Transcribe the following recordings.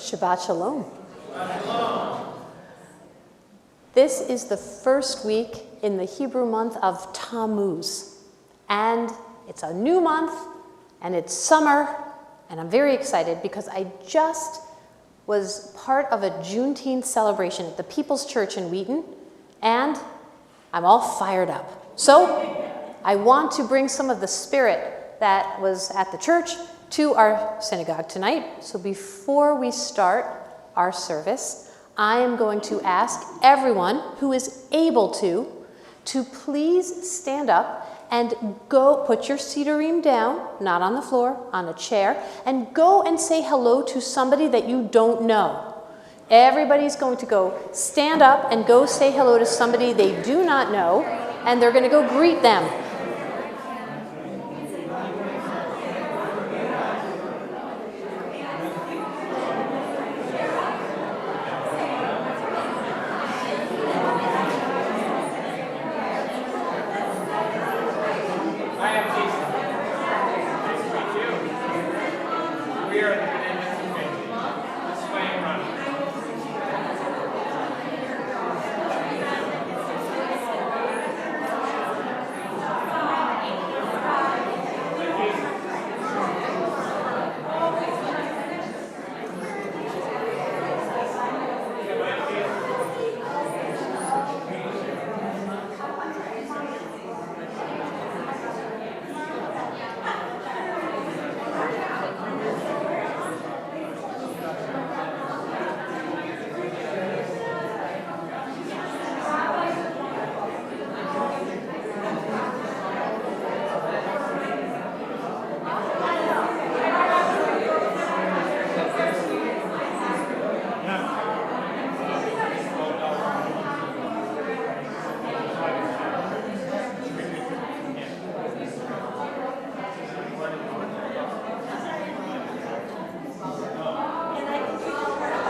Shabbat Shalom. This is the first week in the Hebrew month of Tammuz. And it's a new month, and it's summer, and I'm very excited because I just was part of a Juneteenth celebration at the People's Church in Wheaton, and I'm all fired up. So I want to bring some of the spirit that was at the church to our synagogue tonight. So before we start our service, I am going to ask everyone who is able to please stand up and go put your sitarim down, not on the floor, on a chair, and go and say hello to somebody that you don't know. Everybody's going to go stand up and go say hello to somebody they do not know, and they're going to go greet them.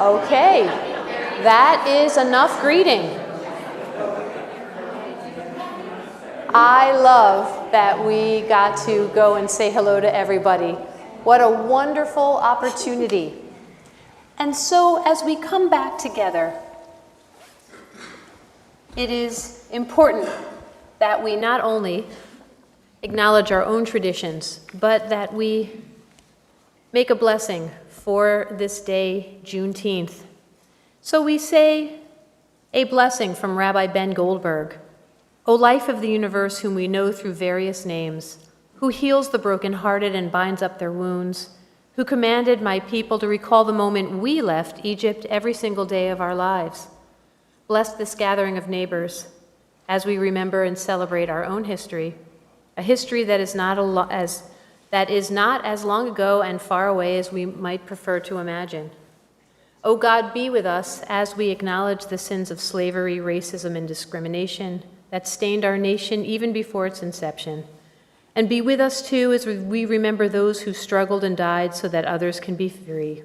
Okay, that is enough greeting. I love that we got to go and say hello to everybody. What a wonderful opportunity. And so as we come back together, it is important that we not only acknowledge our own traditions, but that we make a blessing for this day, Juneteenth. So we say a blessing from Rabbi Ben Goldberg. O life of the universe, whom we know through various names, who heals the brokenhearted and binds up their wounds, who commanded my people to recall the moment we left Egypt every single day of our lives. Bless this gathering of neighbors as we remember and celebrate our own history, a history that is not as long ago and far away as we might prefer to imagine. O God, be with us as we acknowledge the sins of slavery, racism, and discrimination that stained our nation even before its inception. And be with us, too, as we remember those who struggled and died so that others can be free.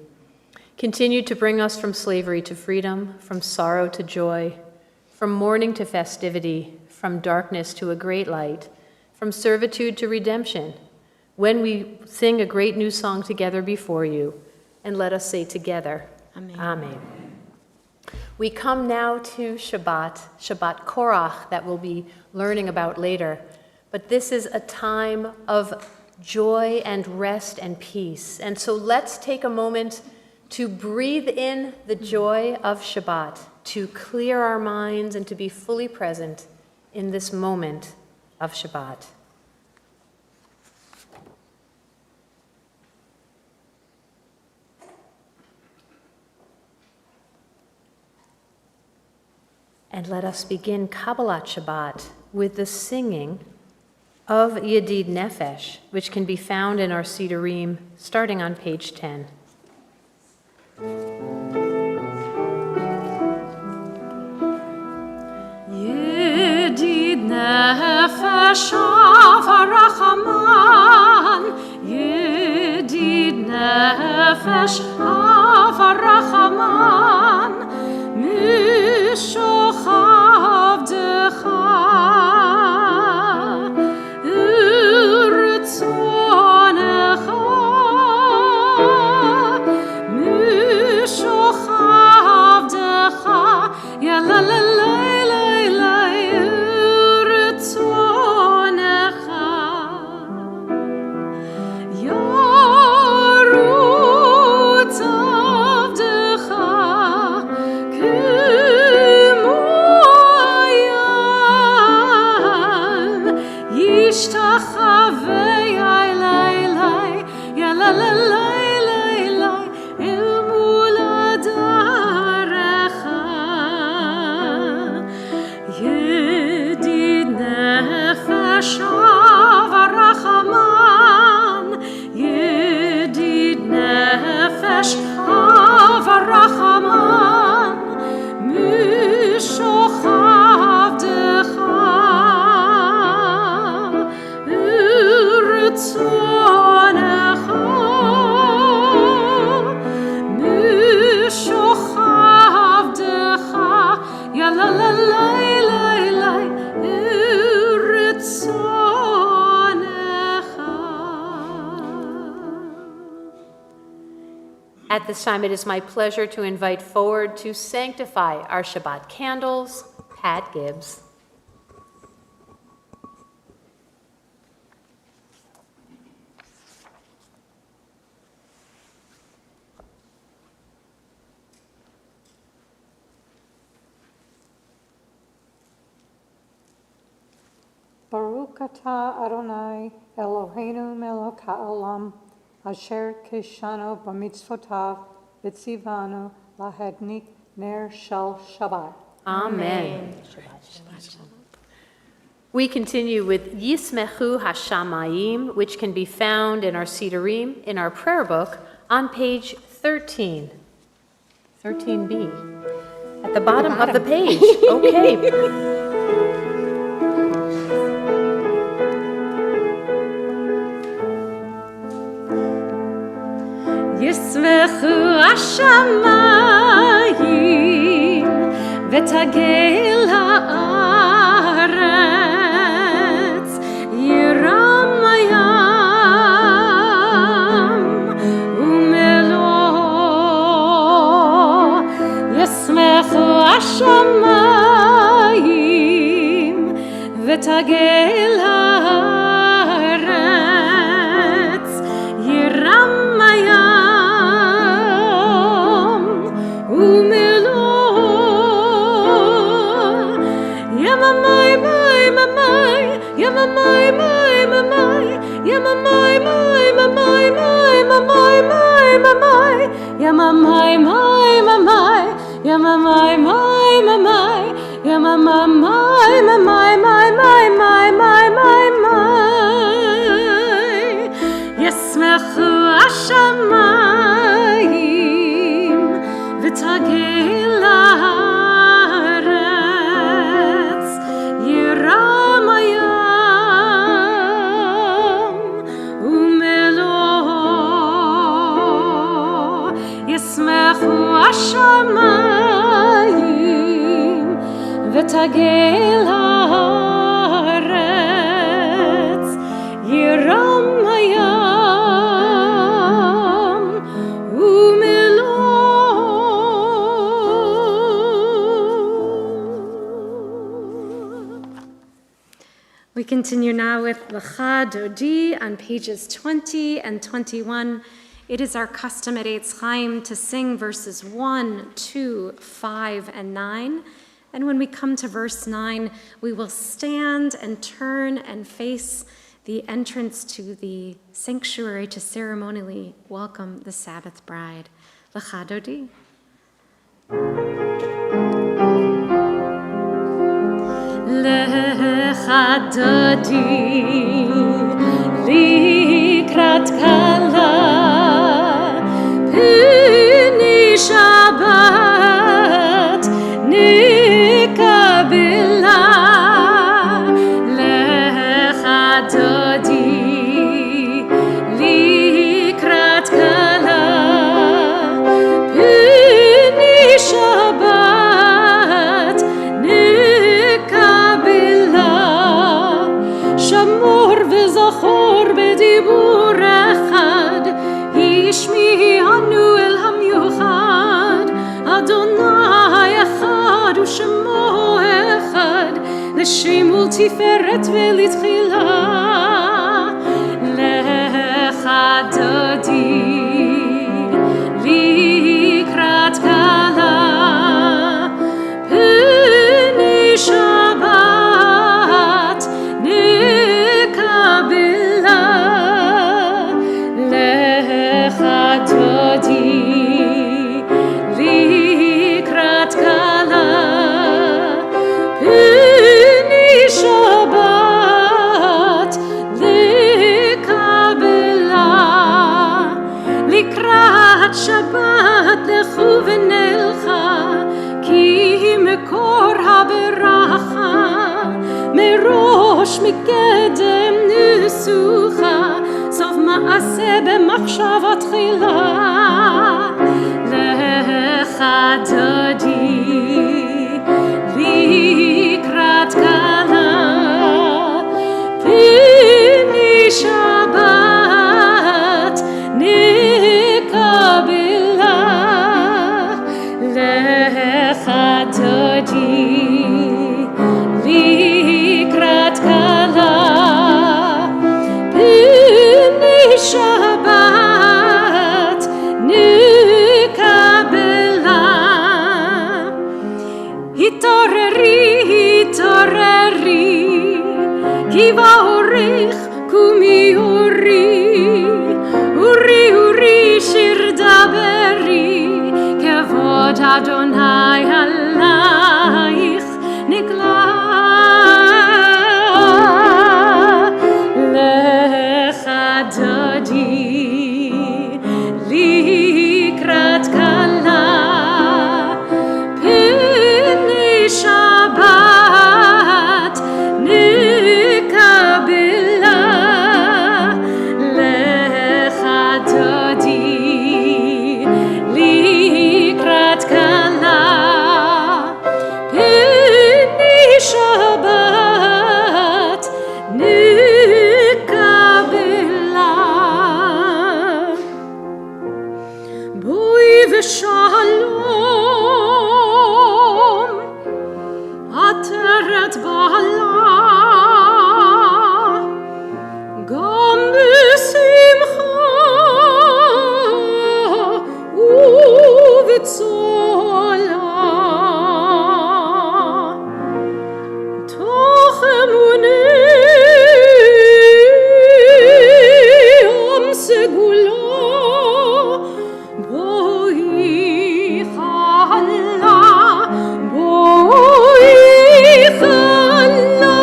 Continue to bring us from slavery to freedom, from sorrow to joy, from mourning to festivity, from darkness to a great light, from servitude to redemption, when we sing a great new song together before you, and let us say together, Amen. Amen. We come now to Shabbat Korach, that we'll be learning about later. But this is a time of joy and rest and peace. And so let's take a moment to breathe in the joy of Shabbat, to clear our minds and to be fully present in this moment of Shabbat. And let us begin Kabbalat Shabbat with the singing of Yedid Nefesh, which can be found in our Sitarim, starting on page 10. Yedid Nefesh Avarachaman, Yedid Nefesh Avarachaman, Mishochav Decha, Urtzonecha, Mishochav נפש אברחמן משוכב דך ורצונך משוכב דך יא לה לה לה לה לה At this time, it is my pleasure to invite forward to sanctify our Shabbat candles, Pat Gibbs. Baruch atah Adonai Eloheinu melech haolam asher kishanu b'mitzvotav v'tzivanu lahadnik ner shel Shabbat. Amen. We continue with Yismechu Hashamayim, which can be found in our Sidurim, in our prayer book, on page 13. 13b. At the bottom of the page. Okay. ישמחו השמיים ותגל הארץ ירם הים ומלואו ישמחו השמיים ותגל הארץ ירם הים ישמחו השמיים ותגל הארץ ירם הים ומלואו ישמחו השמיים ותגל הארץ ירם הים We continue now with Lecha Dodi on pages 20 and 21. It is our custom at Eitz Chaim to sing verses 1, 2, 5, and 9. And when we come to verse 9, we will stand and turn and face the entrance to the sanctuary to ceremonially welcome the Sabbath bride. Lecha Dodi. Lecha Dodi likrat kala pini Shabbat nikabila Lecha Dodi likrat kala pini Shabbat שמור וזכור בדיבור אחד, השמיענו אל המיוחד, אדוני אחד ושמו אחד, לשם ולתפארת ולתחילה. Lecha Dodi לקראת כלה, פני שבת נקבלה. Lecha Dodi לקראת כלה, פני שבת מקדם ניסוחה, סוף מעשה במחשבה תחילה. לך דודי לקראת כלה, פיני שבת נקבלה. לך דודי לקראת כלה, פיני שבת נקבלה. התעוררי, התעוררי, כי בהורך קומי אורי, אורי אורי שיר דברי, כבוד אדוני עלייך נגלה. לך דודי לקראת כלה, פיני שבת נקבלה. לך דודי לקראת כלה, פיני שבת נקבלה. בואי ושלום, עטרת בעלה, גם בשמחה ובצולה, תוך אמוני עם סגולה. בואי חלה, בואי חלה.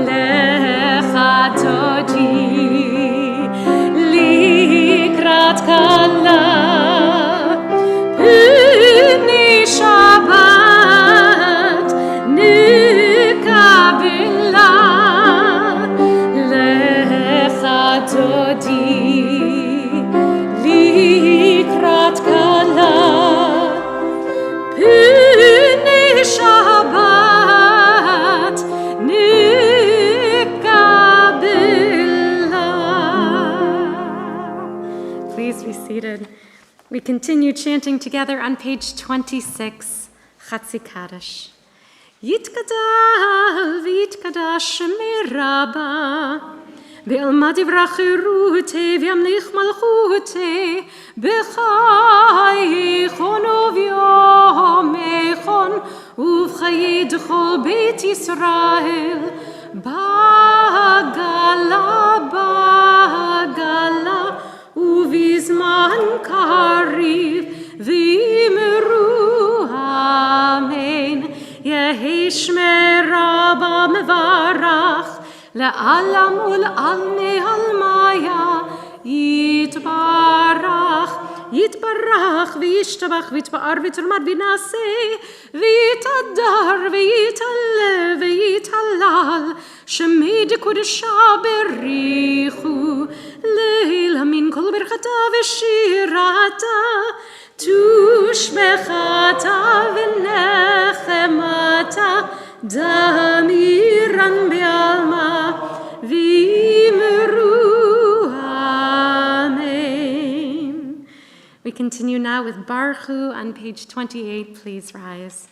לך דודי לקראת כלה, פיני שבת נקבלה. לך דודי לקראת כלה, פיני שבת נקבלה. Please be seated. We continue chanting together on page 26, Chatzi Kaddish. Yitkadal v'yitkadash miraba, be'alma divrach irute v'yamlich malchute, b'chaychon uvyomechon uv'chayi d'chol beit Yisrael, bagala bagala ובזמן קריב ויאמרו אמן. יהי שמי רבה מברך לעלם ולעלמי עלמיה, יתברך יתברך וישתבח ויתפאר ויתרומם וינשא ויתהדר ויתהלל ויתהלל, שמי דקודשה בריחו לילה מן כל ברכתה ושירתה, תושבחתה ונחמתה, דמירן בעלמה ויאמרו amen. We continue now with Baruch Hu on page 28. Please rise.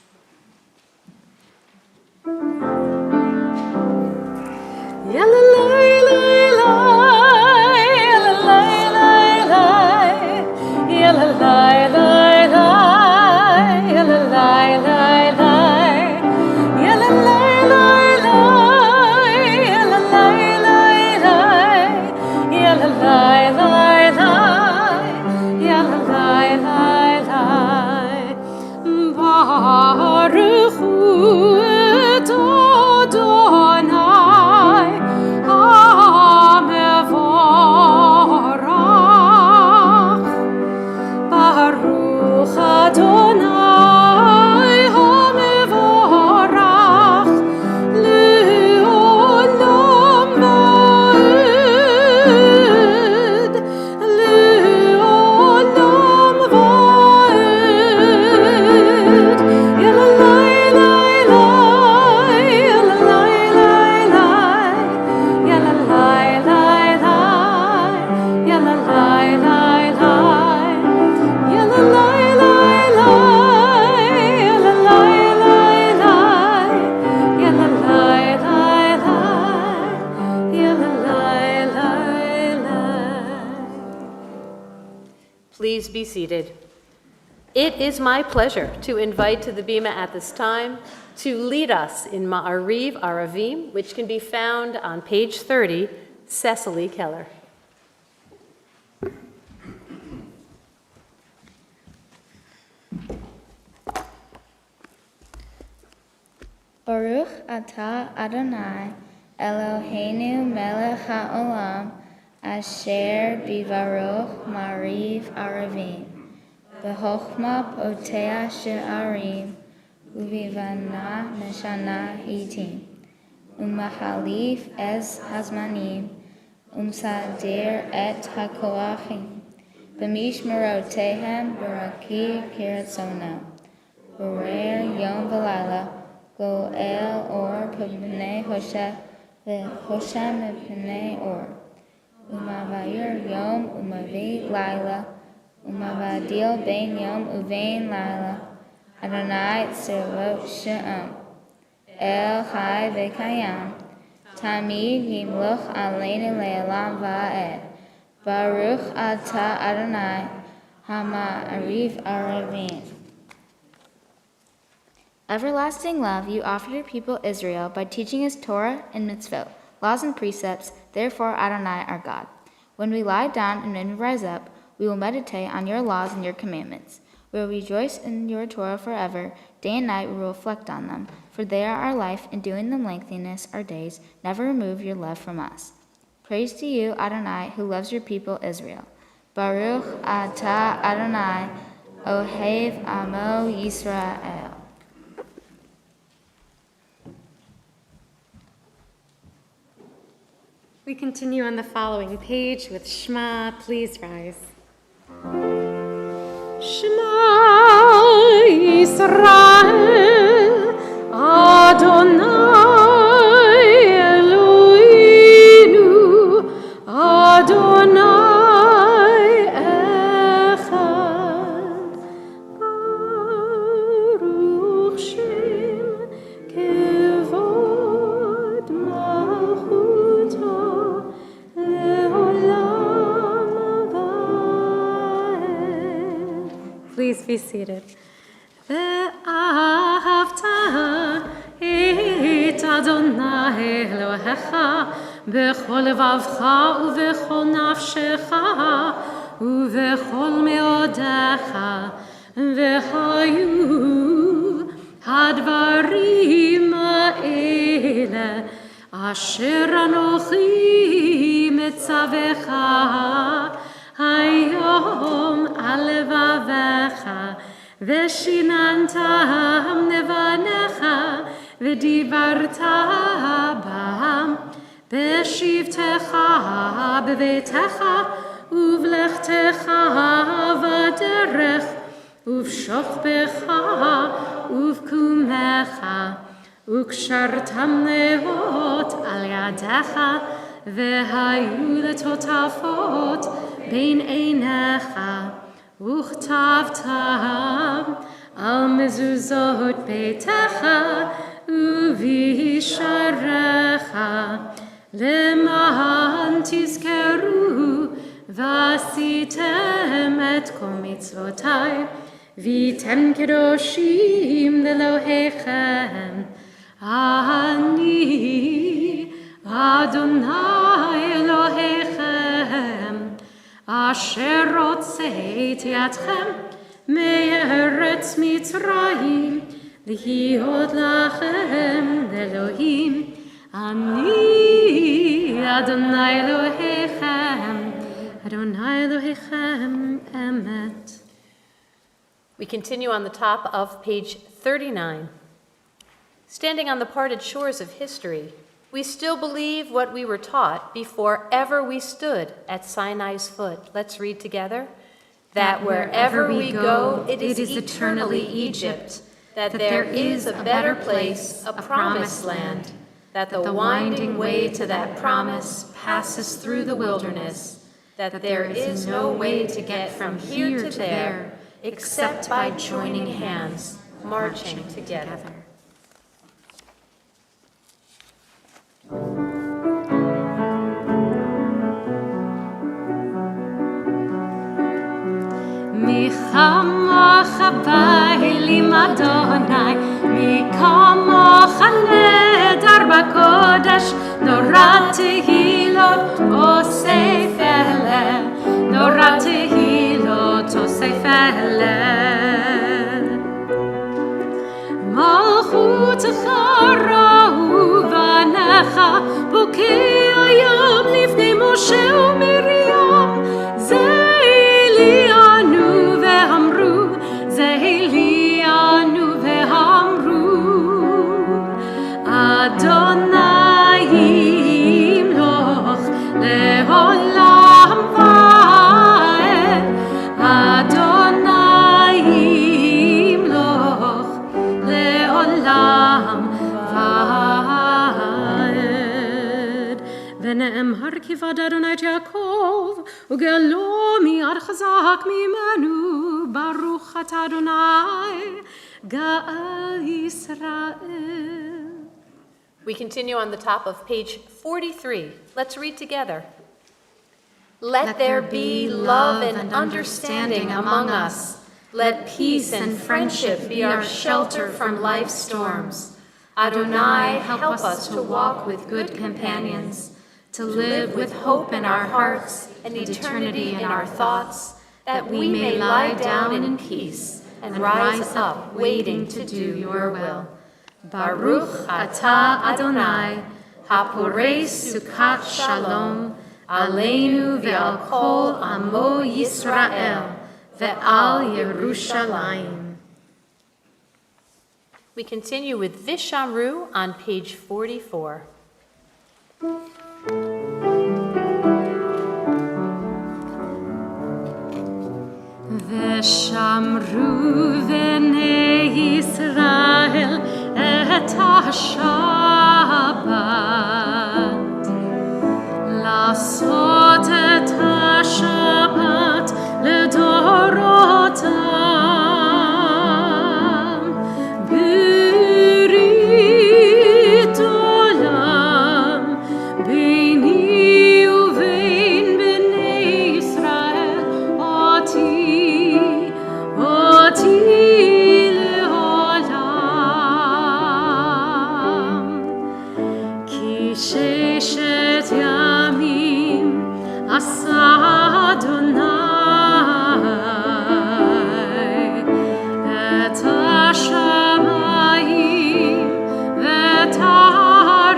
Baruch Hu et Adonai HaMevorach. Baruch Adonai HaMevorach Leolam. Please be seated. It is my pleasure to invite to the Bima at this time to lead us in Ma'ariv Aravim, which can be found on page 30, Cecily Keller. Baruch atah Adonai Eloheinu melech haolam asher bivaroch Ma'ariv Aravim b'chochma poteach she'arim uvivana meshana hitim umahalif es hazmanim umsadir et hakoachim b'mishmerotehem b'raki kiratzona b'rer yom v'layla Goel or p'nei Hoshe v'Hoshem p'nei or umavayir yom umavi laila umavadil bein yom uvein laila Adonai tzirot she'am El chai v'kayam Tamid yimloch aleinu le'elam va'ed Baruch atah Adonai Ha'ma'ariv Aravim. Everlasting love you offer your people Israel by teaching us Torah and mitzvot, laws and precepts, therefore Adonai our God. When we lie down and when we rise up, we will meditate on your laws and your commandments. We will rejoice in your Torah forever. Day and night we will reflect on them, for they are our life, and doing them lengthiness our days. Never remove your love from us. Praise to you, Adonai, who loves your people Israel. Baruch atah Adonai, Ohev Amo Yisrael. We continue on the following page with Shema. Please rise. Shema Yisrael, Adonai Eloheinu, Adonai Echad, Baruch Shem Kevod Malchuto. Please be seated. ואהבת את אדוני אלוהיך בכל לבבך ובכל נפשך ובכל מאודיך והיו הדברים האלה אשר אנוכי מצווך היום על לבביך ושיננתם לבניך ודיברת בם בשבתך בביתך ובלכתך בדרך ובשוכבך ובקומך וקשרתם נאות על ידיך והיו לטוטפות בין עיניך וכתבתם על מזוזות ביתך ובשעריך למען תזכרו ועשיתם את כל מצוותיי והייתם קדושים לאלוהיכם אני אדוני אלוהיכם אשר הוצאתי אתכם מארץ מצרים להיות לכם לאלוהים אני אדוני אלוהיכם אדוני אלוהיכם אמת. We continue on the top of page 39. Standing on the parted shores of history, we still believe what we were taught before ever we stood at Sinai's foot. Let's read together. That wherever we go, it is eternally Egypt, that there is a better place, a promised land, that the winding way to that promise passes through the wilderness, that there is no way to get from here to there except by joining hands, marching together. מי כמוך באלים אדוני, מי כמוך נהדר בקודש, נורא תהילות אוסף אלה, נורא תהילות אוסף אלה. מלכותך ראו בניך, בוקע יום לפני משה ומרים, זה אלינו ואמרו, זה אלינו ואמרו, אדוני ימלוך לעולם ועד, אדוני ימלוך לעולם ועד. ונאמר כיבד אדוני את יעקב, וגאלו מיד חזק ממנו, ברוך אתה אדוני, גאל ישראל. We continue on the top of page 43. Let's read together. Let there be love and understanding among us. Let peace and friendship be our shelter from life's storms. Adonai, help us to walk with good companions, to live with hope in our hearts and eternity in our thoughts, that we may lie down in peace and rise up waiting to do your will. Baruch atah Adonai, haporei sukat shalom, aleinu ve'al kol amo Yisrael, ve'al Yerushalayim. We continue with Vishamru on page 44. ושמרו בני ישראל את השבת, לעשות את השבת לדורותם, ברית עולם ביני ובין בני ישראל, אותי לעולם. כי ששת ימים עשה אדוני את השמיים ואת הארץ,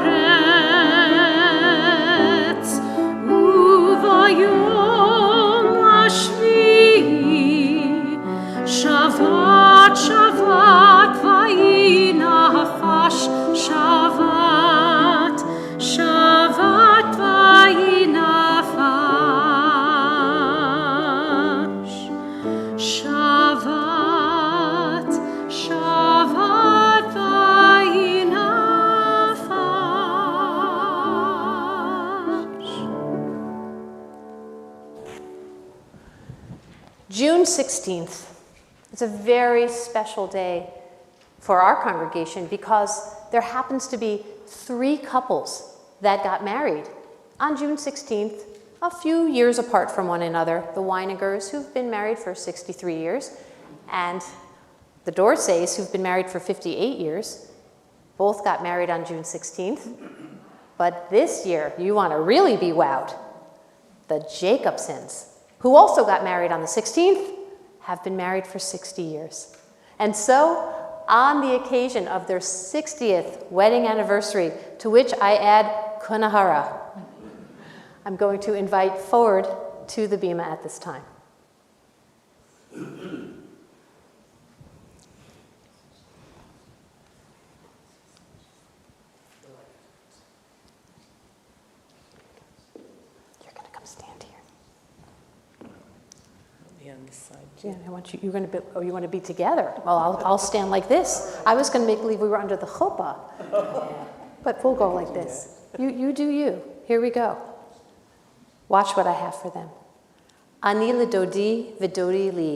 וביום השביעי שבת שבת ויהי נפש, שבת שבת ויהי נפש, שבת שבת ויהי נפש. June 16th is a very special day for our congregation because there happens to be 3 couples that got married on June 16th, a few years apart from one another. The Weinigers, who've been married for 63 years, and the Dorsays, who've been married for 58 years, both got married on June 16th. But this year, you want to really be wowed. The Jacobsons, who also got married on the 16th, have been married for 60 years. And so, on the occasion of their 60th wedding anniversary, to which I add Kunahara, I'm going to invite forward to the bima at this time. On this side. Yeah, I want you. You're going to be. Oh, you want to be together? Well, I'll stand like this. I was going to make believe we were under the chuppah, but we'll go like this. You do you. Here we go. Watch what I have for them. Ani l'dodi v'dodi li.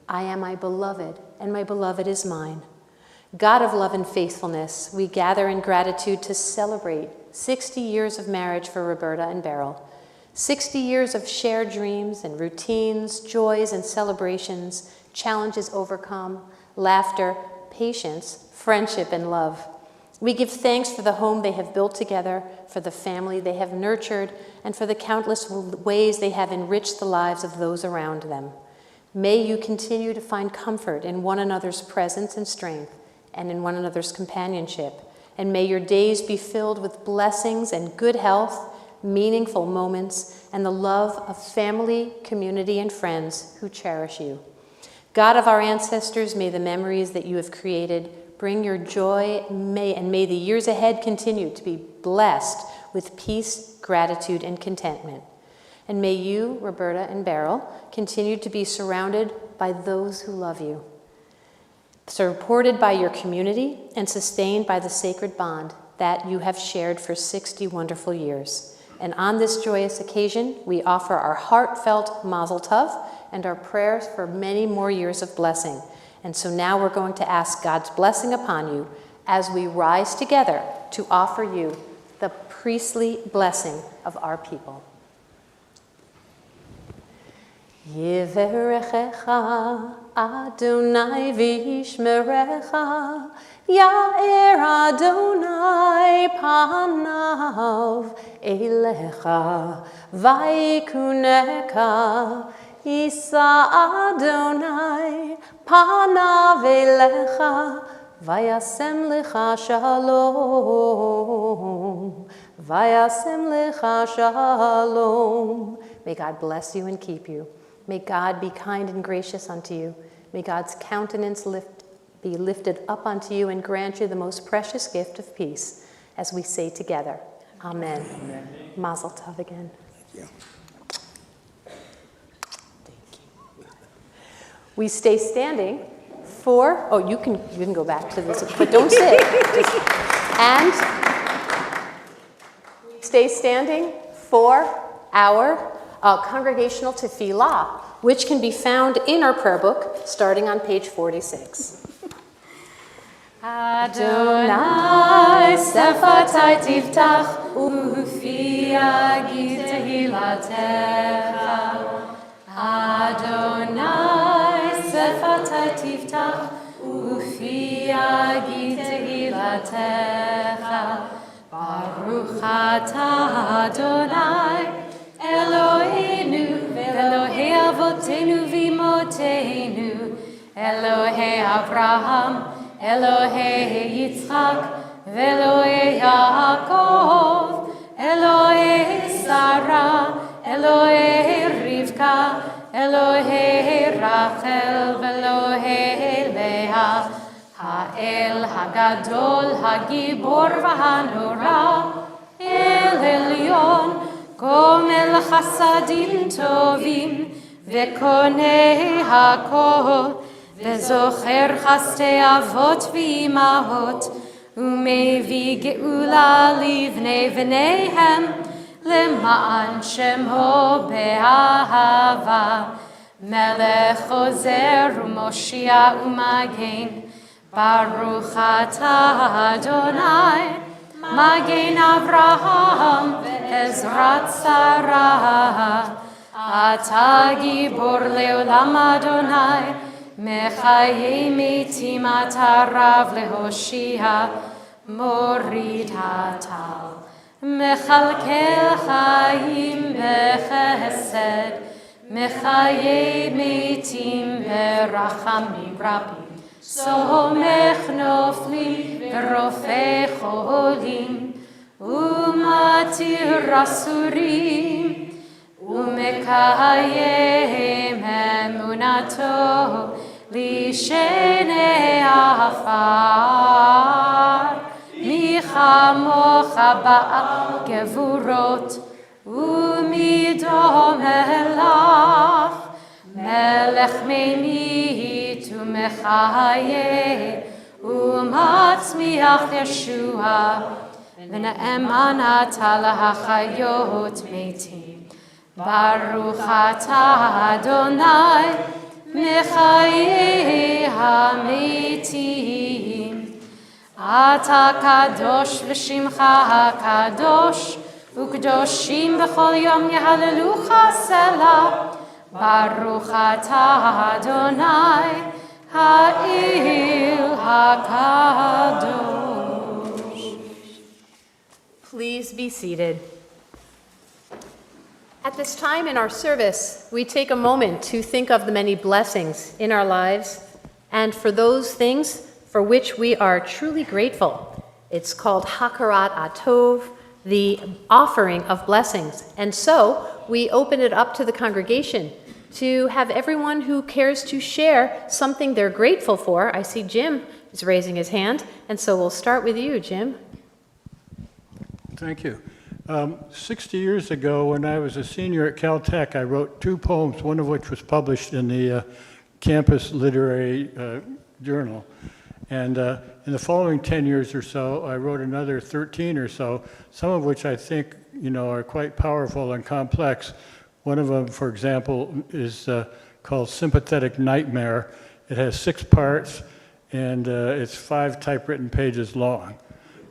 I am my beloved, and my beloved is mine. God of love and faithfulness, we gather in gratitude to celebrate 60 years of marriage for Roberta and Beryl. 60 years of shared dreams and routines, joys and celebrations, challenges overcome, laughter, patience, friendship, and love. We give thanks for the home they have built together, for the family they have nurtured, and for the countless ways they have enriched the lives of those around them. May you continue to find comfort in one another's presence and strength, and in one another's companionship. And may your days be filled with blessings and good health, meaningful moments, and the love of family, community, and friends who cherish you. God of our ancestors, may the memories that you have created bring your joy, and may the years ahead continue to be blessed with peace, gratitude, and contentment. And may you, Roberta and Beryl, continue to be surrounded by those who love you, supported by your community, and sustained by the sacred bond that you have shared for 60 wonderful years. And on this joyous occasion, we offer our heartfelt mazel tov and our prayers for many more years of blessing. And so now we're going to ask God's blessing upon you as we rise together to offer you the priestly blessing of our people. Yivarechecha Adonai v'yishmerecha, Ya'er Adonai panav elecha, v'yikuneka, Yisa Adonai panav elecha, v'yasem lecha shalom, v'yasem lecha shalom. May God bless you and keep you. May God be kind and gracious unto you. May God's countenance be lifted up unto you and grant you the most precious gift of peace, as we say together, Amen. Amen. Mazel tov again. Thank you. We stay standing for, you can go back to this, but don't sit. And we stay standing for our congregational tefillah, which can be found in our prayer book, starting on page 46. Adonai sefatai tiftach ufi yagid tehilatecha. Adonai sefatai tiftach ufi yagid tehilatecha. Baruch atah Adonai Eloheinu, Elohei avotenu v'imotenu, Elohei Avraham, Elohei Yitzchak, Elohei Yaakov, Elohei Sarah, Elohei Rivka, Elohei Rachel, Elohei Leah, Ha'el Hagadol, Hagibor v'hanora, El Elyon, Gomel chasadim tovim, vekonei hakol, vezocher chastei avot v'imahot, umevi geula livnei v'neihem, lema'an shemo be'ahava, melech ozer u'moshia u'magen, baruch atah Adonai, Magen Avraham ve'ezrat Sarah, Ata gibor le'olam Adonai, mechayei metim ata rav lehoshia, morid hatal, mechalkel chayim bechesed, mechayei metim berachamim rabim. Somech nofli v'rofei cholim, umatir asurim, umekayem emunato lishenei afar, michamocha ba'al gevurot, umidom elach, melech meimit umechaye, umatzmiach Yeshua, v'ne'emanat lahachayot metim. Baruch atah Adonai, mechaye hametim. Ata kadosh v'shimcha kadosh, U'kedoshim b'chol yom yehalelucha selah. Baruch atah Adonai ha'il hakadosh. Please be seated. At this time in our service, we take a moment to think of the many blessings in our lives and for those things for which we are truly grateful. It's called Hakarat Atov, the offering of blessings. And so we open it up to the congregation to have everyone who cares to share something they're grateful for. I see Jim is raising his hand, and so we'll start with you, Jim. Thank you. 60 years ago, when I was a senior at Caltech, I wrote 2 poems, one of which was published in the campus literary journal. And in the following 10 years or so, I wrote another 13 or so, some of which I think, are quite powerful and complex. One of them, for example, is called Sympathetic Nightmare. It has 6 parts, and it's 5 typewritten pages long.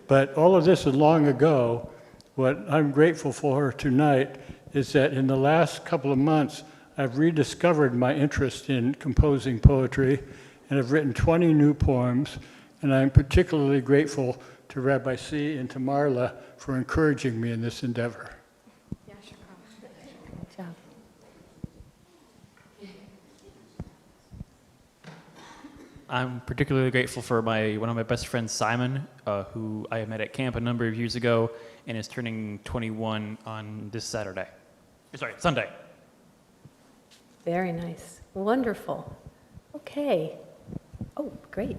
But all of this is long ago. What I'm grateful for tonight is that in the last couple of months, I've rediscovered my interest in composing poetry, and I've written 20 new poems, and I'm particularly grateful to Rabbi C. and to Marla for encouraging me in this endeavor. Good job. I'm particularly grateful for one of my best friends, Simon, who I met at camp a number of years ago and is turning 21 on this Sunday. Very nice. Wonderful. Okay. Oh, great.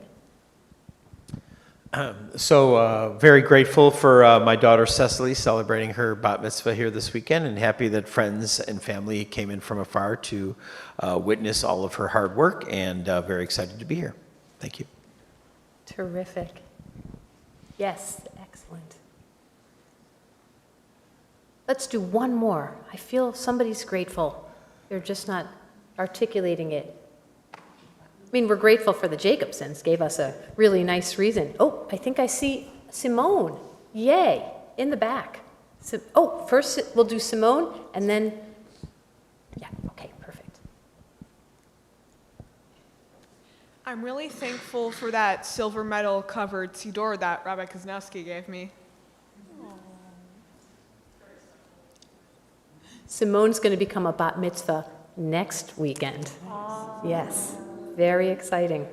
Very grateful for my daughter Cecily celebrating her bat mitzvah here this weekend, and happy that friends and family came in from afar to witness all of her hard work, and very excited to be here. Thank you. Terrific. Yes, excellent. Let's do one more. I feel somebody's grateful. They're just not articulating it. I mean, we're grateful for the Jacobsons, gave us a really nice reason. Oh, I think I see Simone. Yay, in the back. First we'll do Simone, and then, yeah, okay, perfect. I'm really thankful for that silver medal covered Sidor that Rabbi Kuznowski gave me. Simone's going to become a bat mitzvah next weekend. Yes, very exciting.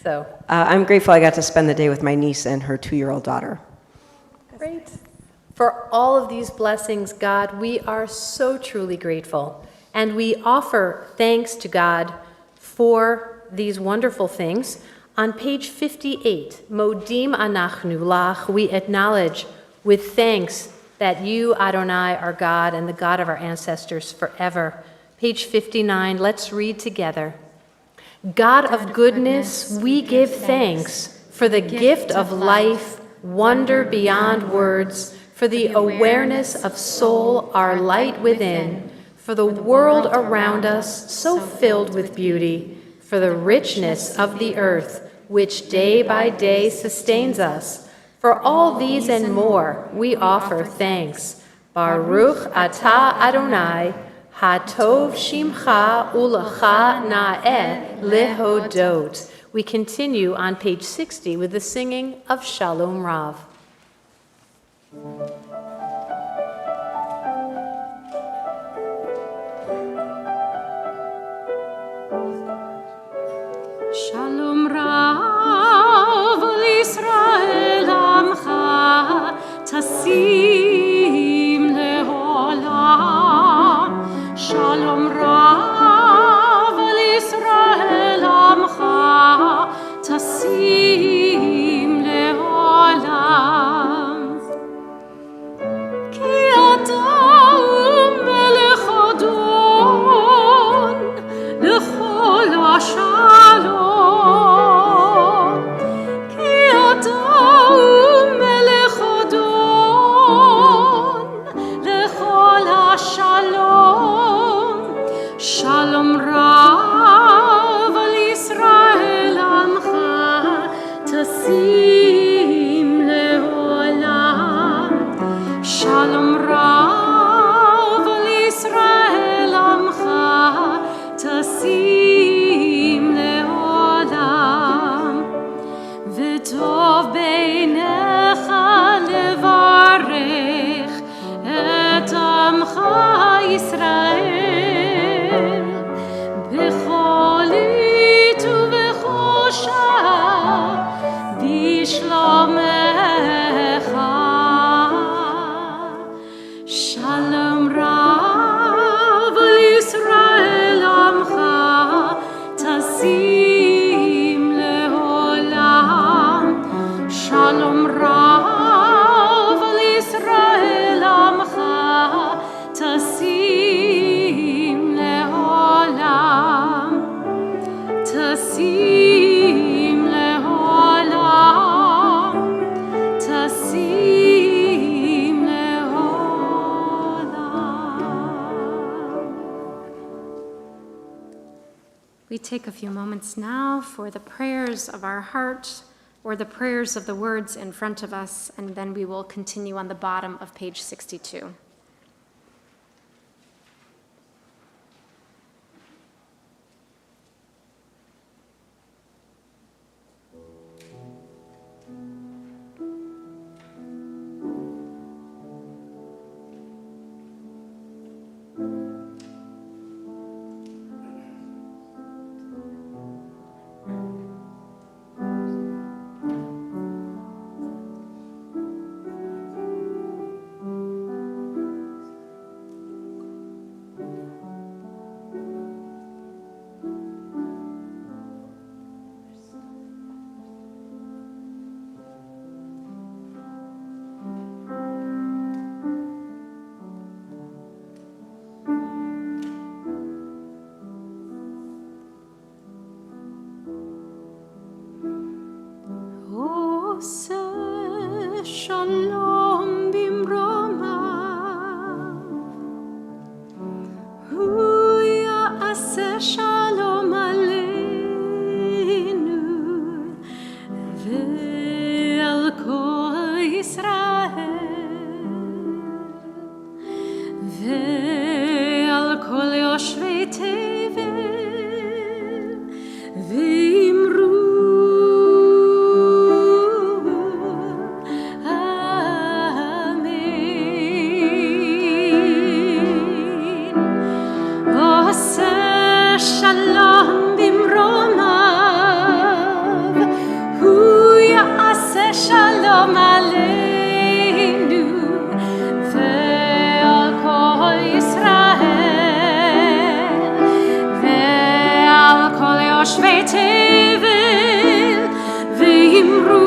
So, I'm grateful I got to spend the day with my niece and her 2-year-old daughter. great. For all of these blessings, God, we are so truly grateful. And we offer thanks to God for these wonderful things. On page 58, Modim Anachnu Lach, we acknowledge with thanks that you, Adonai, are God and the God of our ancestors forever. Page 59, let's read together. God of goodness, we give thanks for the gift of life, wonder beyond words, for the awareness of soul, our light within, for the world around us so filled with beauty, for the richness of the earth, which day by day sustains us. For all these and more, we offer thanks. Baruch atah Adonai, hatov shimcha ulecha na'eh lehodot. We continue on page 60 with the singing of Shalom Rav. Shalom Rav l'Yisrael amcha tasim le'olam. Shalom Rav l'Yisrael amcha tasim le'olam. Ki ata melech Adon lechol ha'shalom. Shalom Rav al Yisrael amcha tasim leolam, tasim leolam. We take a few moments now for the prayers of our heart or the prayers of the words in front of us, and then we will continue on the bottom of page 62. Shalom bimromav, hu ya'aseh shalom aleinu, ve'al kol Yisrael, ve'al kol yoshvei tevel, ve'imru Shalom bimromav, hu ya'aseh shalom aleinu, ve'al kol Yisrael, ve'al kol yoshvei tevel, ve'imru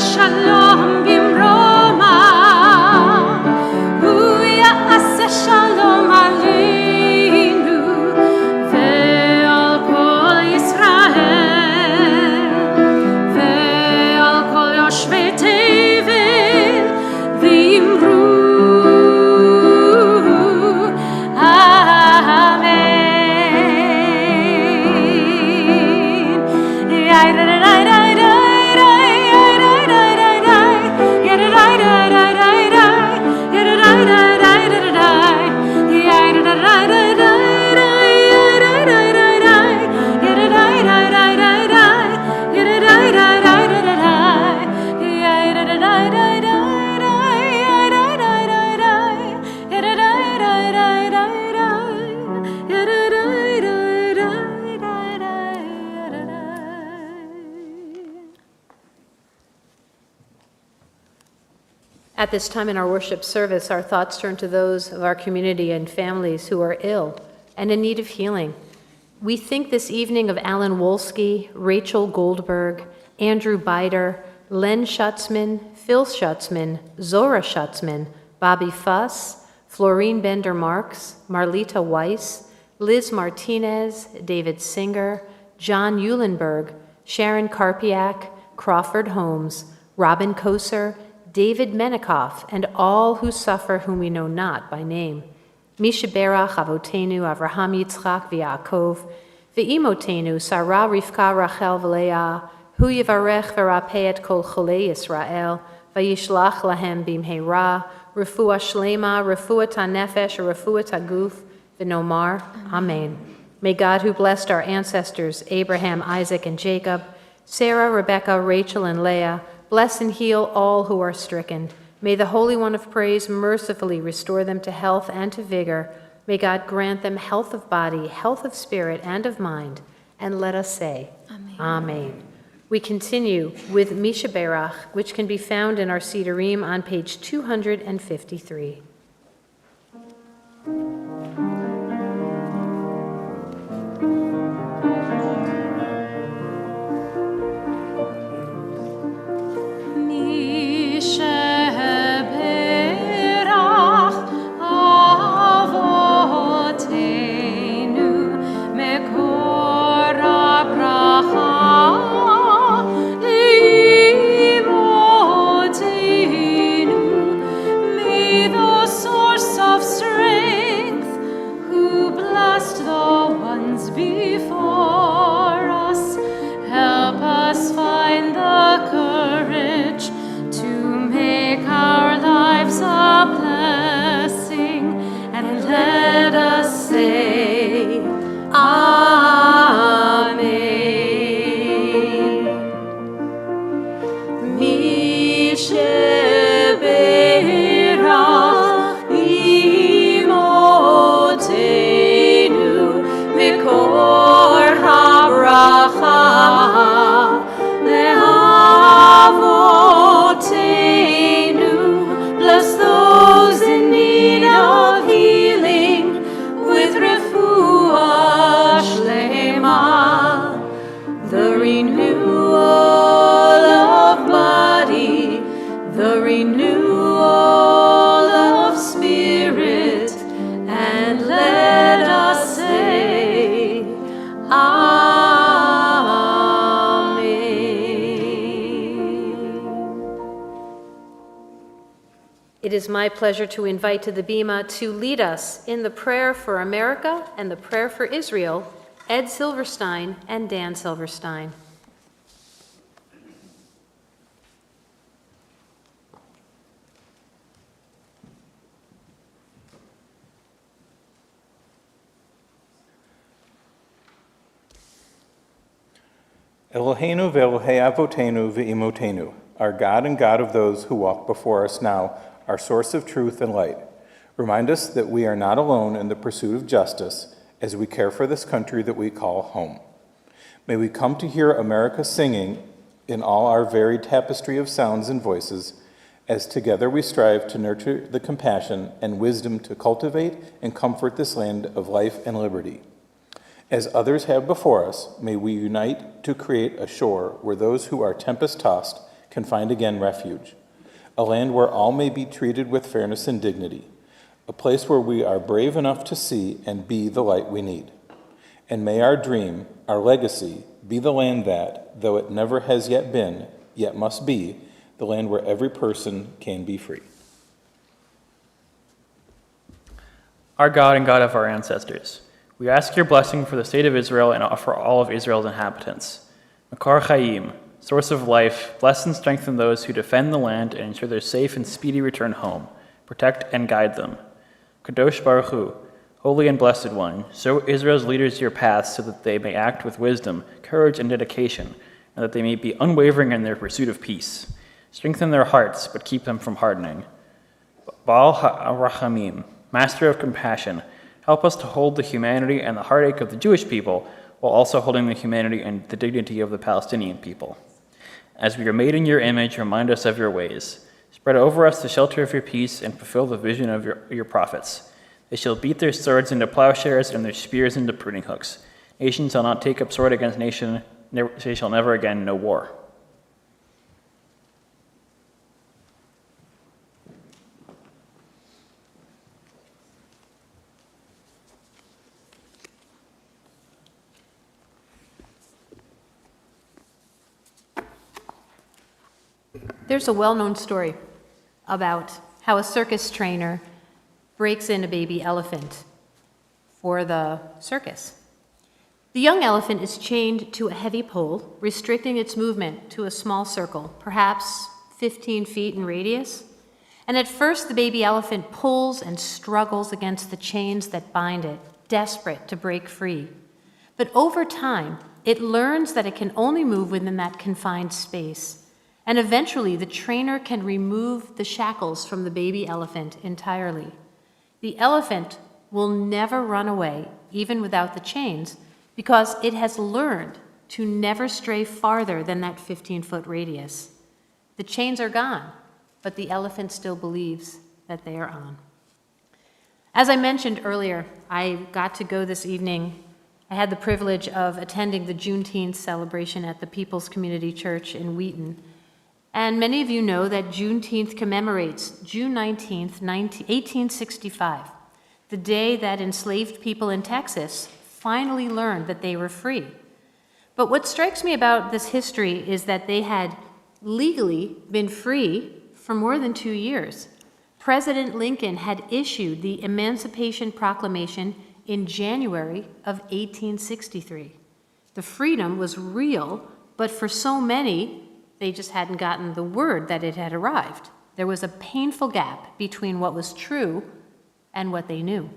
Shalom bimromav, hu ya'aseh shalom aleinu, ve'al kol Yisrael, ve'al kol yoshvei tevel, ve'imru At this time in our worship service, our thoughts turn to those of our community and families who are ill and in need of healing. We think this evening of Alan Wolski, Rachel Goldberg, Andrew Bider, Len Schutzman, Phil Schutzman, Zora Schutzman, Bobby Fuss, Florine Bender-Marks, Marlita Weiss, Liz Martinez, David Singer, John Eulenberg, Sharon Karpiak, Crawford Holmes, Robin Koser, David Menikoff, and all who suffer whom we know not by name. Misha Berach, Avotenu, Avraham Yitzchak, V'Yaakov, V'imotenu, Sarah, Rivka, Rachel, V'Leah, Hu Yivarech V'Rapeh et Kol Cholei Yisrael, V'Yishlach Lahem Bimheira, Refuah Shlema, Refuah Tanefesh, Refuah Taguf, V'Nomar. Amen. May God, who blessed our ancestors, Abraham, Isaac, and Jacob, Sarah, Rebekah, Rachel, and Leah, bless and heal all who are stricken. May the Holy One of Praise mercifully restore them to health and to vigor. May God grant them health of body, health of spirit, and of mind. And let us say, Amen. Amen. We continue with Mishaberach, which can be found in our Sidurim on page 253. Before us, help us find the courage to make our lives a blessing, and let us say, Amen. Misheberach imotenu mikor habracha lehavotenu. Bless those in need of healing with refuah shlema, the renewal of body, the renewal of spirit, and let us say, It is my pleasure to invite to the Bema to lead us in the prayer for America and the prayer for Israel, Ed Silverstein and Dan Silverstein. Eloheinu ve'Elohei avotenu ve'imotenu, our God and God of those who walk before us now, our source of truth and light. Remind us that we are not alone in the pursuit of justice as we care for this country that we call home. May we come to hear America singing in all our varied tapestry of sounds and voices, as together we strive to nurture the compassion and wisdom to cultivate and comfort this land of life and liberty. As others have before us, may we unite to create a shore where those who are tempest-tossed can find again refuge, a land where all may be treated with fairness and dignity, a place where we are brave enough to see and be the light we need. And may our dream, our legacy, be the land that, though it never has yet been, yet must be, the land where every person can be free. Our God and God of our ancestors, we ask your blessing for the state of Israel and for all of Israel's inhabitants. Makar Chaim, source of life, bless and strengthen those who defend the land and ensure their safe and speedy return home. Protect and guide them. Kadosh Baruch Hu, holy and blessed one, show Israel's leaders your paths so that they may act with wisdom, courage, and dedication, and that they may be unwavering in their pursuit of peace. Strengthen their hearts, but keep them from hardening. Baal HaRachamim, master of compassion, help us to hold the humanity and the heartache of the Jewish people while also holding the humanity and the dignity of the Palestinian people. As we are made in your image, remind us of your ways. Spread over us the shelter of your peace and fulfill the vision of your prophets. They shall beat their swords into plowshares and their spears into pruning hooks. Nation shall not take up sword against nation, they shall never again know war. There's a well-known story about how a circus trainer breaks in a baby elephant for the circus. The young elephant is chained to a heavy pole, restricting its movement to a small circle, perhaps 15 feet in radius. And at first, the baby elephant pulls and struggles against the chains that bind it, desperate to break free. But over time, it learns that it can only move within that confined space. And eventually, the trainer can remove the shackles from the baby elephant entirely. The elephant will never run away, even without the chains, because it has learned to never stray farther than that 15-foot radius. The chains are gone, but the elephant still believes that they are on. As I mentioned earlier, I got to go this evening. I had the privilege of attending the Juneteenth celebration at the People's Community Church in Wheaton. And many of you know that Juneteenth commemorates June 19th, 1865, the day that enslaved people in Texas finally learned that they were free. But what strikes me about this history is that they had legally been free for more than 2 years. President Lincoln had issued the Emancipation Proclamation in January of 1863. The freedom was real, but for so many, they just hadn't gotten the word that it had arrived. There was a painful gap between what was true and what they knew.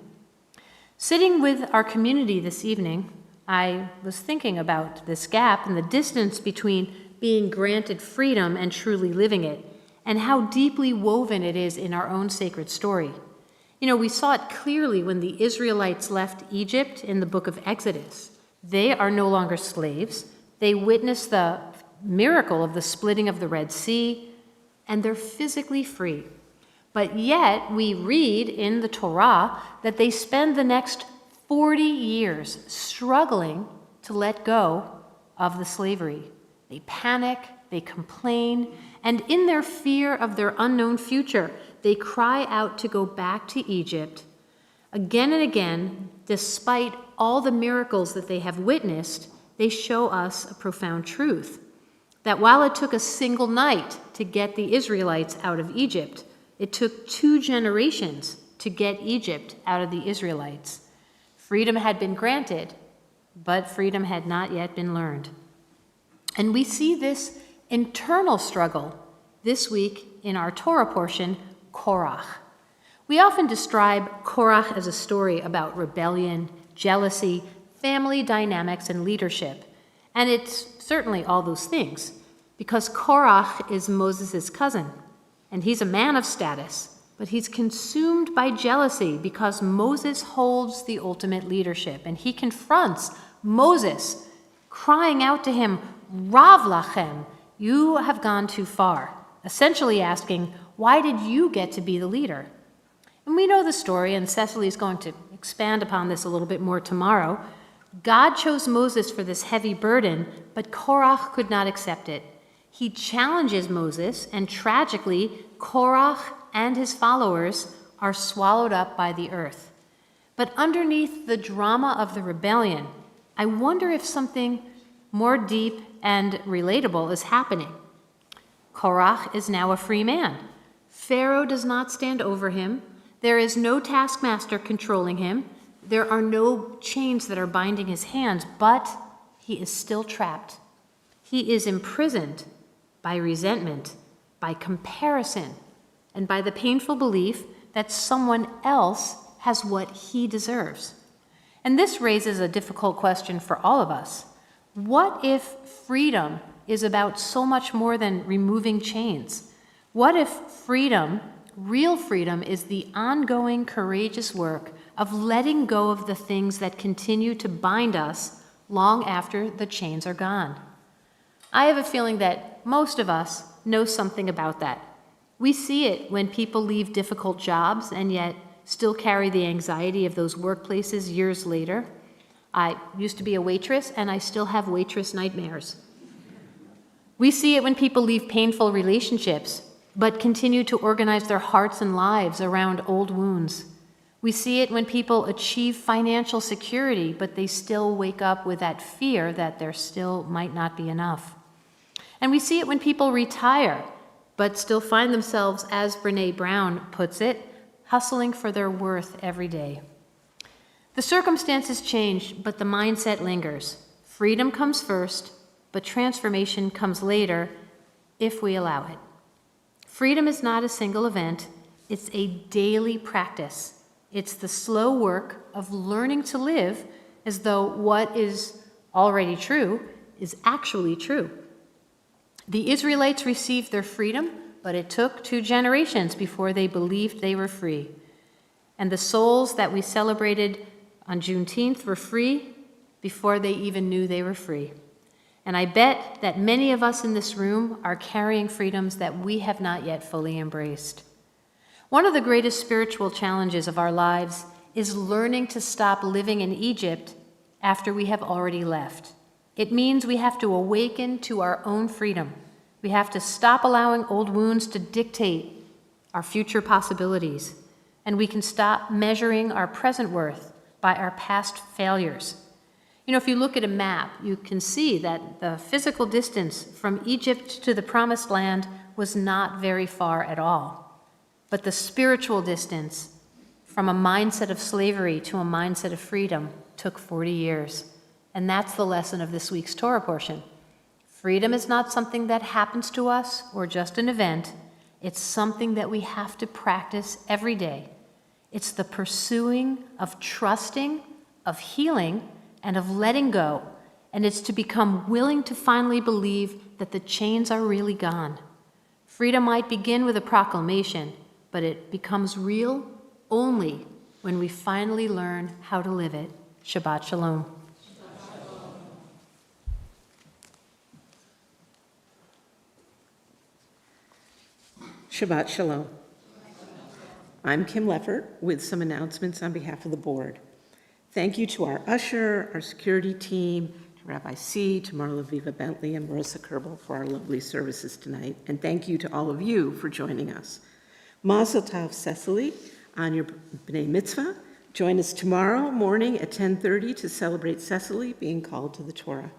Sitting with our community this evening, I was thinking about this gap and the distance between being granted freedom and truly living it, and how deeply woven it is in our own sacred story. You know, we saw it clearly when the Israelites left Egypt in the book of Exodus. They are no longer slaves. They witnessed the miracle of the splitting of the Red Sea, and they're physically free. But yet, we read in the Torah that they spend the next 40 years struggling to let go of the slavery. They panic, they complain, and in their fear of their unknown future, they cry out to go back to Egypt. Again and again, despite all the miracles that they have witnessed, they show us a profound truth, that while it took a single night to get the Israelites out of Egypt, it took 2 generations to get Egypt out of the Israelites. Freedom had been granted, but freedom had not yet been learned. And we see this internal struggle this week in our Torah portion, Korach. We often describe Korach as a story about rebellion, jealousy, family dynamics, and leadership. And it's certainly all those things, because Korach is Moses' cousin, and he's a man of status, but he's consumed by jealousy because Moses holds the ultimate leadership, and he confronts Moses, crying out to him, Rav lachem, you have gone too far, essentially asking, why did you get to be the leader? And we know the story, and Cecily is going to expand upon this a little bit more tomorrow. God chose Moses for this heavy burden, but Korach could not accept it. He challenges Moses, and tragically, Korach and his followers are swallowed up by the earth. But underneath the drama of the rebellion, I wonder if something more deep and relatable is happening. Korach is now a free man. Pharaoh does not stand over him. There is no taskmaster controlling him. There are no chains that are binding his hands, but he is still trapped. He is imprisoned by resentment, by comparison, and by the painful belief that someone else has what he deserves. And this raises a difficult question for all of us. What if freedom is about so much more than removing chains? What if freedom, real freedom, is the ongoing courageous work of letting go of the things that continue to bind us long after the chains are gone? I have a feeling that most of us know something about that. We see it when people leave difficult jobs and yet still carry the anxiety of those workplaces years later. I used to be a waitress, and I still have waitress nightmares. We see it when people leave painful relationships, but continue to organize their hearts and lives around old wounds. We see it when people achieve financial security, but they still wake up with that fear that there still might not be enough. And we see it when people retire, but still find themselves, as Brene Brown puts it, hustling for their worth every day. The circumstances change, but the mindset lingers. Freedom comes first, but transformation comes later if we allow it. Freedom is not a single event, it's a daily practice. It's the slow work of learning to live as though what is already true is actually true. The Israelites received their freedom, but it took 2 generations before they believed they were free. And the souls that we celebrated on Juneteenth were free before they even knew they were free. And I bet that many of us in this room are carrying freedoms that we have not yet fully embraced. One of the greatest spiritual challenges of our lives is learning to stop living in Egypt after we have already left. It means we have to awaken to our own freedom. We have to stop allowing old wounds to dictate our future possibilities, and we can stop measuring our present worth by our past failures. You know, if you look at a map, you can see that the physical distance from Egypt to the Promised Land was not very far at all. But the spiritual distance from a mindset of slavery to a mindset of freedom took 40 years. And that's the lesson of this week's Torah portion. Freedom is not something that happens to us or just an event. It's something that we have to practice every day. It's the pursuing of trusting, of healing, and of letting go. And it's to become willing to finally believe that the chains are really gone. Freedom might begin with a proclamation, but it becomes real only when we finally learn how to live it. Shabbat Shalom. Shabbat Shalom. I'm Kim Leffert with some announcements on behalf of the board. Thank you to our usher, our security team, to Rabbi C., to Marla Viva Bentley, and Marissa Kerbel for our lovely services tonight. And thank you to all of you for joining us. Mazel Tov, Cecily, on your B'nai Mitzvah. Join us tomorrow morning at 10:30 to celebrate Cecily being called to the Torah.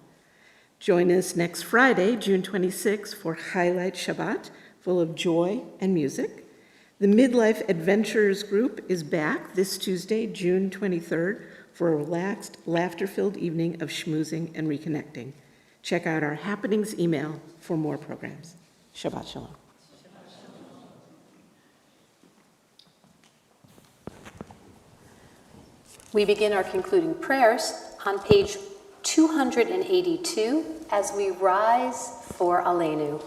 Join us next Friday, June 26, for Highlight Shabbat, full of joy and music. The Midlife Adventures group is back this Tuesday, June 23rd, for a relaxed, laughter-filled evening of schmoozing and reconnecting. Check out our happenings email for more programs. Shabbat Shalom. We begin our concluding prayers on page 282 as we rise for Aleinu.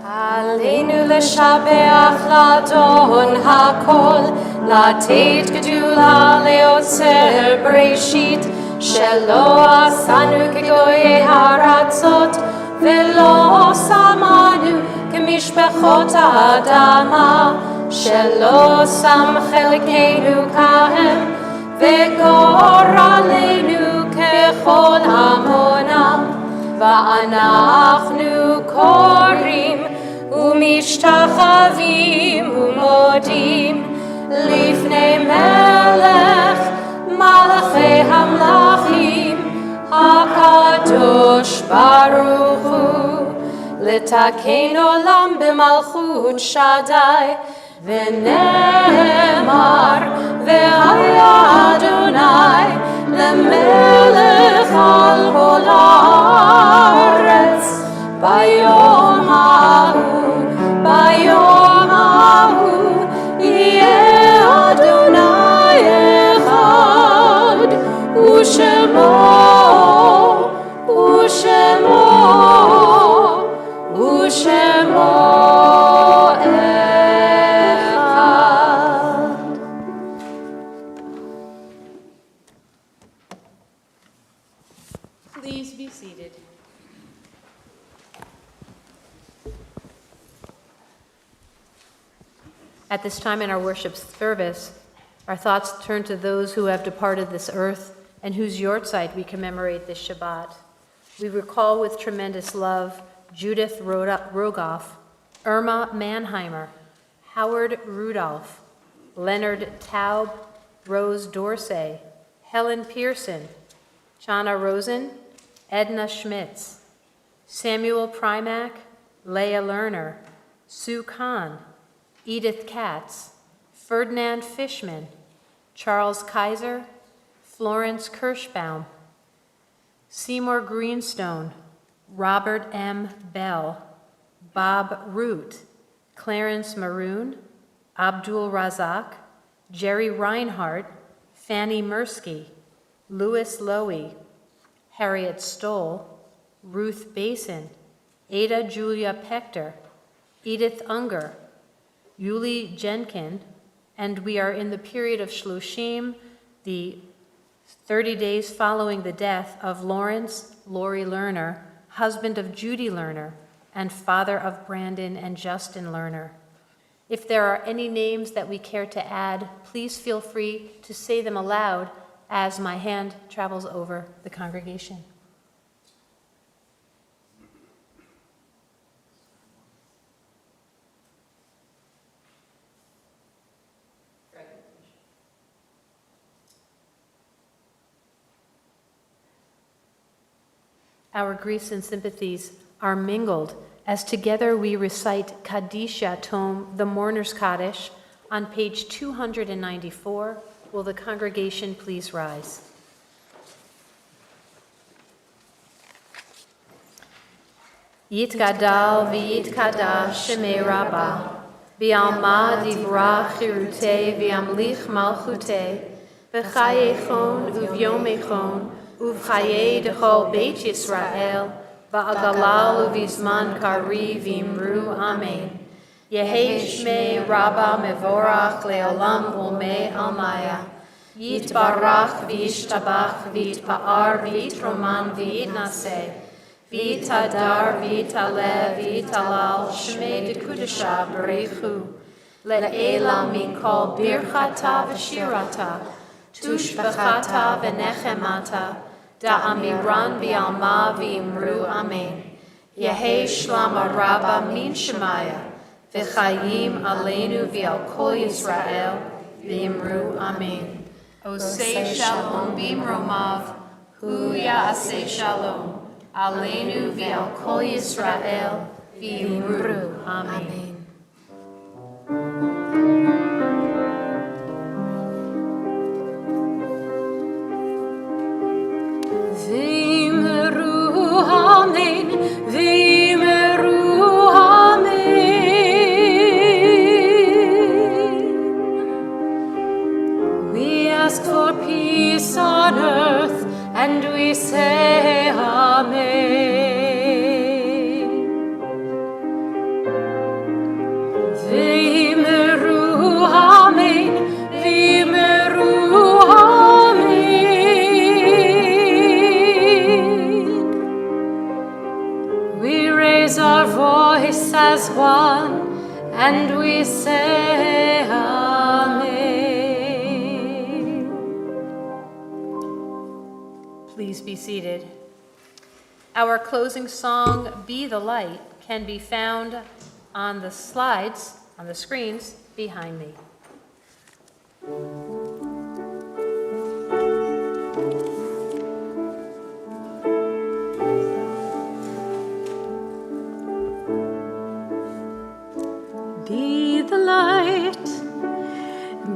עלינו לשבח לאדון הכל, לתת גדולה ליוצר בראשית, שלא עשנו כגויי הארצות, ולא שמנו כמשפחות האדמה, שלא שם חלקנו כהם, וגורלנו ככל המונם, ואנחנו קוראים ומשתחווים ומודים לפני מלך מלכי המלכים הקדוש ברוך הוא, לתקן עולם במלכות שדי, ונאמר והיה אדוני למלך על כל הארץ ביום ההוא, ביום ההוא יהיה אדוני אחד, ושמו אחד. Please be seated. At this time in our worship service, our thoughts turn to those who have departed this earth and whose yortzeit we commemorate this Shabbat. We recall with tremendous love Judith Rogoff, Irma Mannheimer, Howard Rudolph, Leonard Taub, Rose Dorsey, Helen Pearson, Chana Rosen, Edna Schmitz, Samuel Primack, Leah Lerner, Sue Kahn, Edith Katz, Ferdinand Fishman, Charles Kaiser, Florence Kirschbaum, Seymour Greenstone, Robert M. Bell, Bob Root, Clarence Maroon, Abdul Razak, Jerry Reinhardt, Fanny Mursky, Louis Lowy, Harriet Stoll, Ruth Basin, Ada Julia Pechter, Edith Unger, Yuli Jenkin, and we are in the period of Shloshim, the 30 days following the death of Lawrence Lori Lerner, husband of Judy Lerner, and father of Brandon and Justin Lerner. If there are any names that we care to add, please feel free to say them aloud as my hand travels over the congregation. Our griefs and sympathies are mingled as together we recite Kadisha Tome, the Mourner's Kaddish, on page 294. Will the congregation please rise? Yitgadal v'yitkadash shemei Rabbah, v'yalma divra chirutei v'yamlich malchutei, v'chayechon uvyomechon, uv'chayei dechol beit Yisrael, v'agalal uvizman kari v'imru amen. Yehei shmei Rabbah mevorach leolam ulmei almaya. Yitbarach v'yishtabach v'yitpa'ar v'yitroman v'yitnaseh. V'yitadar v'yitaleh v'yitalal shmei dekudesha berechu. Le'ela mikol birchata v'shirata. Tushbechata v'nechemata. Da'amiran v'yalma v'imru amen. Yehei shlama Rabbah min shemaya. V'chayim aleinu v'al kol Yisrael v'imru amen. Osei shalom b'imromav, hu ya'aseh shalom. Aleinu v'al kol Yisrael v'imru amen. V'imru amen, v'imru amen. We ask for peace on earth, and we say amen. V'imru amen, v'imru amen. We raise our voice as one, and we say amen. Please be seated. Our closing song, Be the Light, can be found on the slides, on the screens behind me.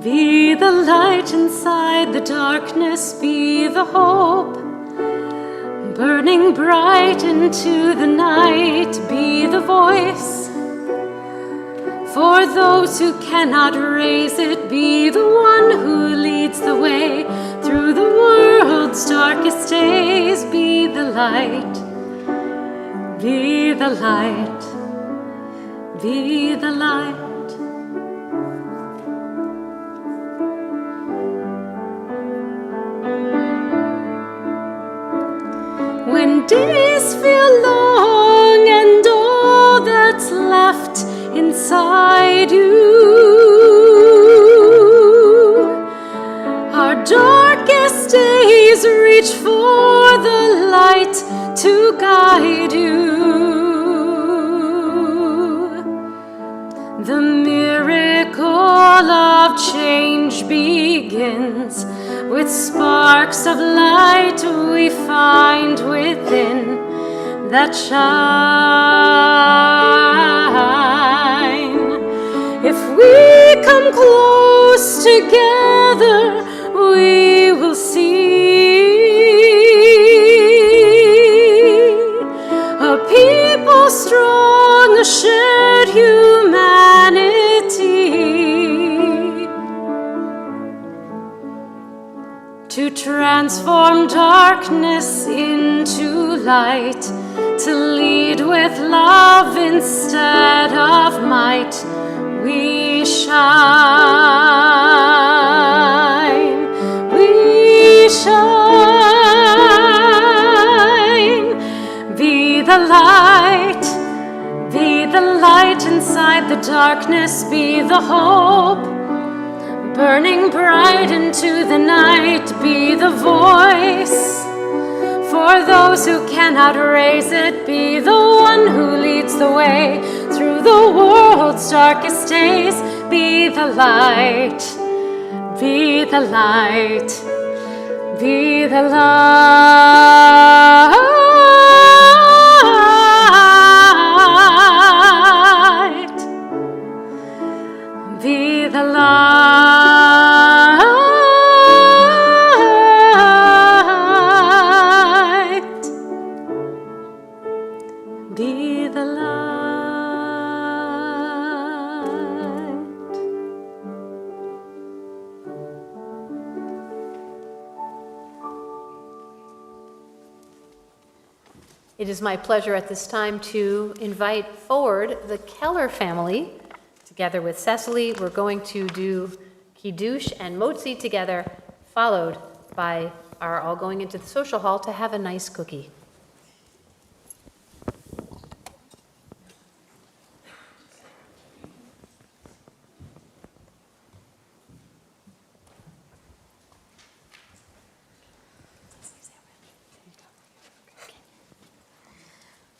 Be the light inside the darkness, be the hope, burning bright into the night, be the voice. For those who cannot raise it, be the one who leads the way through the world's darkest days, be the light, be the light, be the light. When days feel long and all that's left inside you, our darkest days reach for the light to guide you. The miracle of change begins with sparks of light we find within that shine. If we come close together, we will see a people strong, a shared humanity. To transform darkness into light, to lead with love instead of might, we shine, we shine. Be the light inside the darkness, be the hope, burning bright into the night, be the voice for those who cannot raise it, be the one who leads the way through the world's darkest days, be the light, be the light, be the light, be the light, be the light. It is my pleasure at this time to invite forward the Keller family. Together with Cecily, we're going to do Kiddush and Motzi together, followed by our all going into the social hall to have a nice cookie.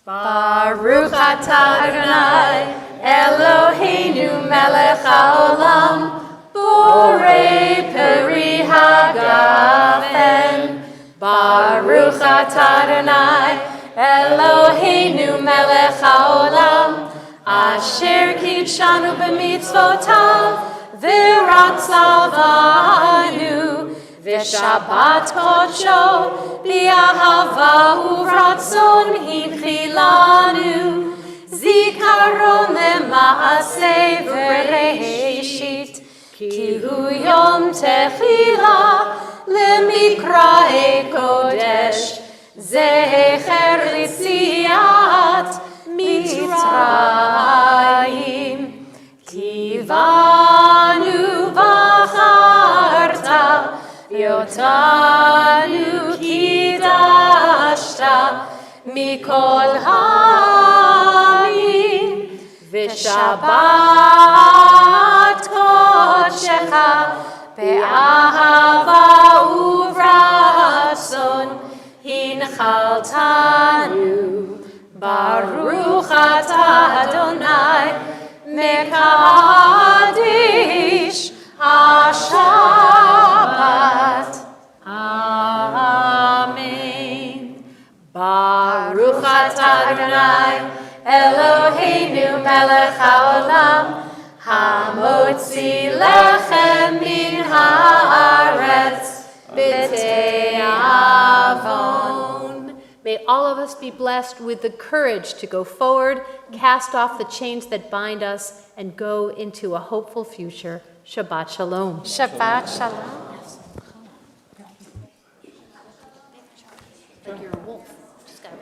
Baruch atah Adonai, Eloheinu melech haolam, borei peri hagafen. Baruch atah Adonai, Eloheinu melech haolam, asher kidshanu b'mitzvotav, v'ratzavanu, v'shabbat kodsho, b'ahava uvratzon hinchilanu, zikaron lema'aseh v'reishit, ki hu yom techila lemikra'e kodesh, zecher litziat Mitzrayim, kivanu v'charta, Yotanu kidashta mikol ha'amim, v'shabbat kodshecha be'ahava uvratzon hinchaltanu. Baruch atah Adonai mekadesh HaShabbat. Amen. Baruch atah Adonai Eloheinu melech haolam, hamotzi lechem min haaretz b'te'avon. May all of us be blessed with the courage to go forward, cast off the chains that bind us, and go into a hopeful future. Shabbat Shalom. Shabbat Shalom.